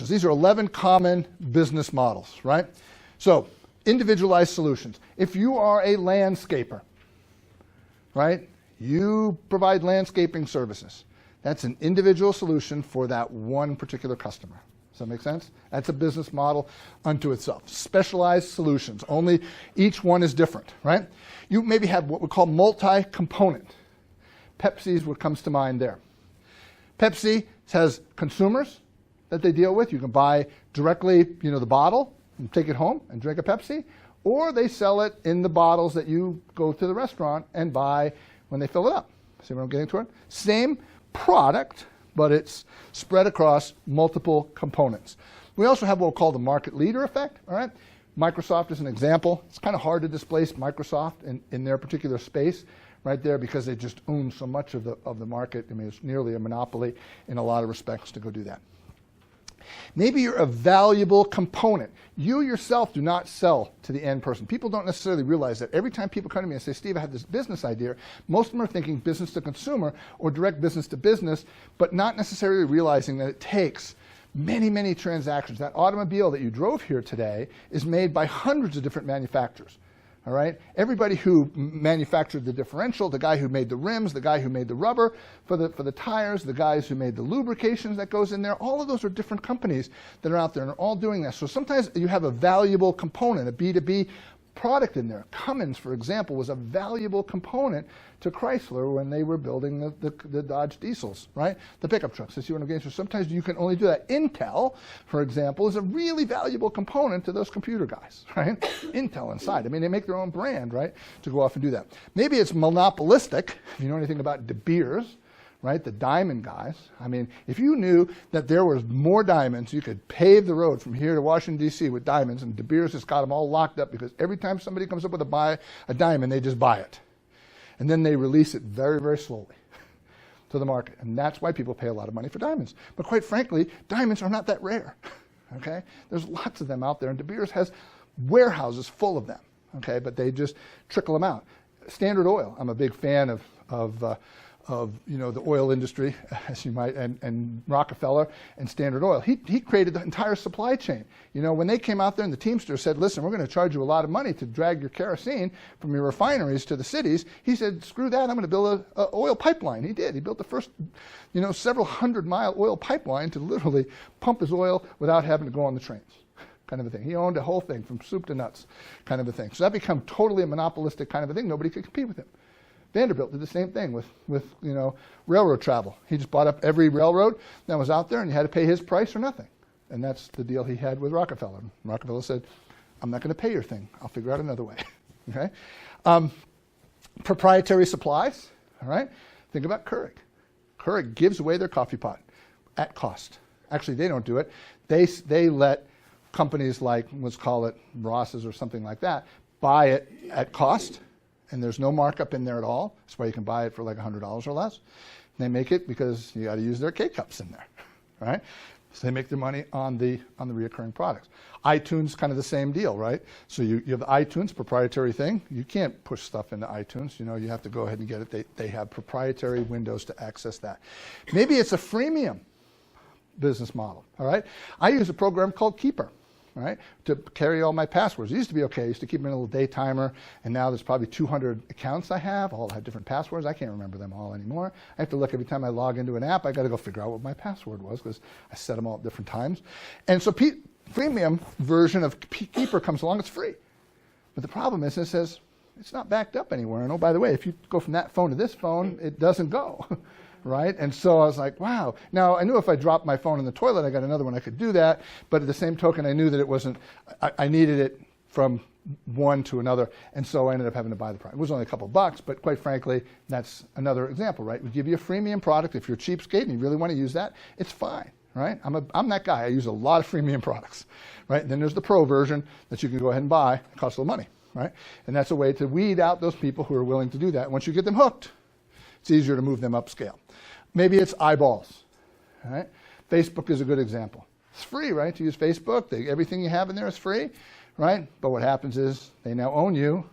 These are 11 common business models, right? So, individualized solutions. If you are a landscaper, right, you provide landscaping services. That's an individual solution for that one particular customer. Does that make sense? That's a business model unto itself. Specialized solutions. Only each one is different, right? You maybe have what we call multi-component. Pepsi is what comes to mind there. Pepsi has consumers that they deal with. You can buy directly, the bottle and take it home and drink a Pepsi, or they sell it in the bottles that you go to the restaurant and buy when they fill it up. See what I'm getting toward? Same product, but it's spread across multiple components. We also have what we'll call the market leader effect, all right? Microsoft is an example. It's kind of hard to displace Microsoft in their particular space right there because they just own so much of the market. I mean, it's nearly a monopoly in a lot of respects to go do that. Maybe you're a valuable component. You yourself do not sell to the end person. People don't necessarily realize that. Every time people come to me and say, Steve, I have this business idea, most of them are thinking business to consumer or direct business to business, but not necessarily realizing that it takes many, many transactions. That automobile that you drove here today is made by hundreds of different manufacturers. All right? Everybody who manufactured the differential, the guy who made the rims, the guy who made the rubber for the tires, the guys who made the lubrications that goes in there, all of those are different companies that are out there and are all doing that. So sometimes you have a valuable component, a B2B product in there. Cummins, for example, was a valuable component to Chrysler when they were building the Dodge diesels, right? The pickup trucks. So sometimes you can only do that. Intel, for example, is a really valuable component to those computer guys, right? Intel inside. I mean, they make their own brand, right, to go off and do that. Maybe it's monopolistic, if you know anything about De Beers, right, the diamond guys. I mean, if you knew that there was more diamonds, you could pave the road from here to Washington, D.C. with diamonds, and De Beers has got them all locked up because every time somebody comes up with a diamond, they just buy it. And then they release it very, very slowly to the market. And that's why people pay a lot of money for diamonds. But quite frankly, diamonds are not that rare, okay? There's lots of them out there, and De Beers has warehouses full of them, okay? But they just trickle them out. Standard Oil, I'm a big fan of the oil industry, as you might, and Rockefeller and Standard Oil. He created the entire supply chain. When they came out there and the Teamsters said, listen, we're going to charge you a lot of money to drag your kerosene from your refineries to the cities, he said, screw that, I'm going to build an oil pipeline. He did. He built the first, several 100-mile oil pipeline to literally pump his oil without having to go on the trains. Kind of a thing. He owned a whole thing from soup to nuts, kind of a thing. So that became totally a monopolistic kind of a thing. Nobody could compete with him. Vanderbilt did the same thing with railroad travel. He just bought up every railroad that was out there, and you had to pay his price or nothing. And that's the deal he had with Rockefeller. And Rockefeller said, I'm not going to pay your thing. I'll figure out another way. Okay? Proprietary supplies. All right? Think about Keurig. Keurig gives away their coffee pot at cost. Actually, they don't do it. They let companies like, let's call it Ross's or something like that, buy it at cost. And there's no markup in there at all. That's why you can buy it for like $100 or less. And they make it because you got to use their K-cups in there, right? So they make their money on the reoccurring products. iTunes, kind of the same deal, right? So you have the iTunes proprietary thing. You can't push stuff into iTunes. You have to go ahead and get it. They have proprietary windows to access that. Maybe it's a freemium business model, all right? I use a program called Keeper. Right, to carry all my passwords. It used to be okay. I used to keep them in a little day timer, and now there's probably 200 accounts I have. All have different passwords. I can't remember them all anymore. I have to look every time I log into an app. I got to go figure out what my password was because I set them all at different times. And so freemium version of Keeper comes along. It's free, but the problem is it says it's not backed up anywhere. And oh, by the way, if you go from that phone to this phone, it doesn't go. Right? And so I was like, wow. Now, I knew if I dropped my phone in the toilet, I got another one, I could do that. But at the same token, I knew that it wasn't, I needed it from one to another. And so I ended up having to buy the product. It was only a couple of bucks, but quite frankly, that's another example, right? We give you a freemium product. If you're a cheapskate and you really want to use that, it's fine, right? I'm that guy. I use a lot of freemium products, right? And then there's the pro version that you can go ahead and buy. It costs a little money, right? And that's a way to weed out those people who are willing to do that. Once you get them hooked, it's easier to move them upscale. Maybe it's eyeballs. Right? Facebook is a good example. It's free, right, to use Facebook. Everything you have in there is free, right? But what happens is they now own you,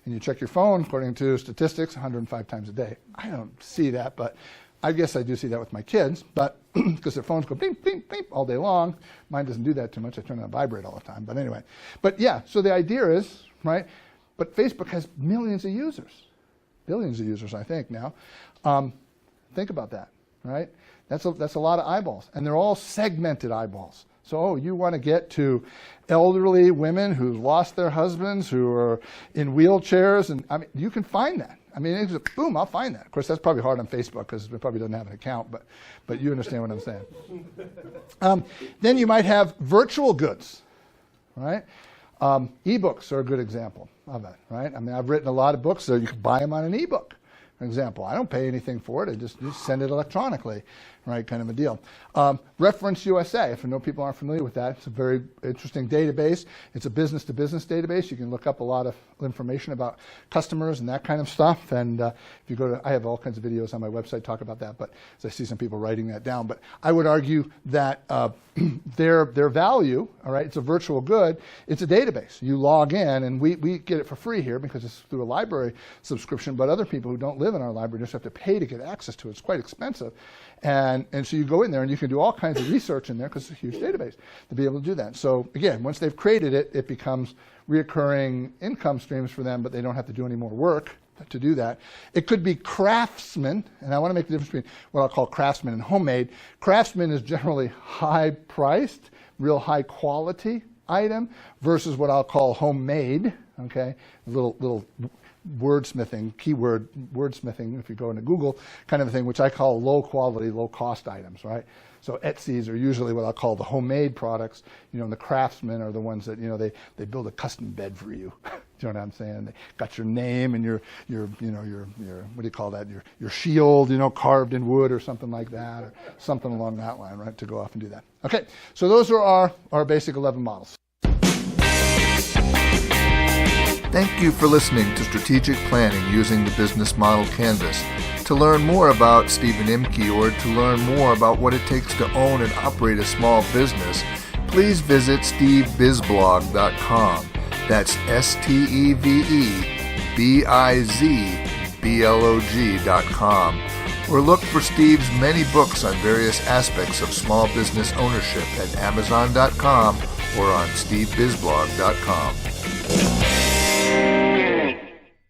and you check your phone, according to statistics, 105 times a day. I don't see that, but I guess I do see that with my kids, but because their phones go beep, beep, beep all day long. Mine doesn't do that too much. I turn it on vibrate all the time. But anyway, but yeah, so the idea is, right, but Facebook has millions of users, billions of users, I think now. Think about that, right? That's a lot of eyeballs, and they're all segmented eyeballs. So, you want to get to elderly women who've lost their husbands, who are in wheelchairs, and I mean, you can find that. I mean, it's just, boom, I'll find that. Of course, that's probably hard on Facebook because it probably doesn't have an account, but you understand what I'm saying. Then you might have virtual goods, right? Ebooks are a good example of it, right? I mean, I've written a lot of books, so you can buy them on an ebook. For example, I don't pay anything for it. I just send it electronically, right, kind of a deal. Reference USA, if I know people aren't familiar with that, it's a very interesting database. It's a business-to-business database. You can look up a lot of information about customers and that kind of stuff. And if you go to, I have all kinds of videos on my website talk about that, but as I see some people writing that down. But I would argue that their value, all right, it's a virtual good. It's a database. You log in, and we get it for free here because it's through a library subscription, but other people who don't live in our library just have to pay to get access to it. It's quite expensive. And so you go in there and you can do all kinds of research in there because it's a huge database to be able to do that. So again, once they've created it, it becomes reoccurring income streams for them, but they don't have to do any more work to do that. It could be craftsman, and I want to make the difference between what I'll call craftsman and homemade. Craftsman is generally high-priced, real high-quality item versus what I'll call homemade, okay, little wordsmithing, keyword wordsmithing, if you go into Google, kind of a thing, which I call low-quality, low-cost items, right? So Etsy's are usually what I'll call the homemade products, and the craftsmen are the ones that, they build a custom bed for you. Do you know what I'm saying? They got your name and your what do you call that? Your shield, carved in wood or something like that, or something along that line, right? To go off and do that. Okay, so those are our basic 11 models. Thank you for listening to Strategic Planning Using the Business Model Canvas. To learn more about Stephen Imke or to learn more about what it takes to own and operate a small business, please visit SteveBizBlog.com. That's SteveBizBlog.com. Or look for Steve's many books on various aspects of small business ownership at Amazon.com or on SteveBizBlog.com.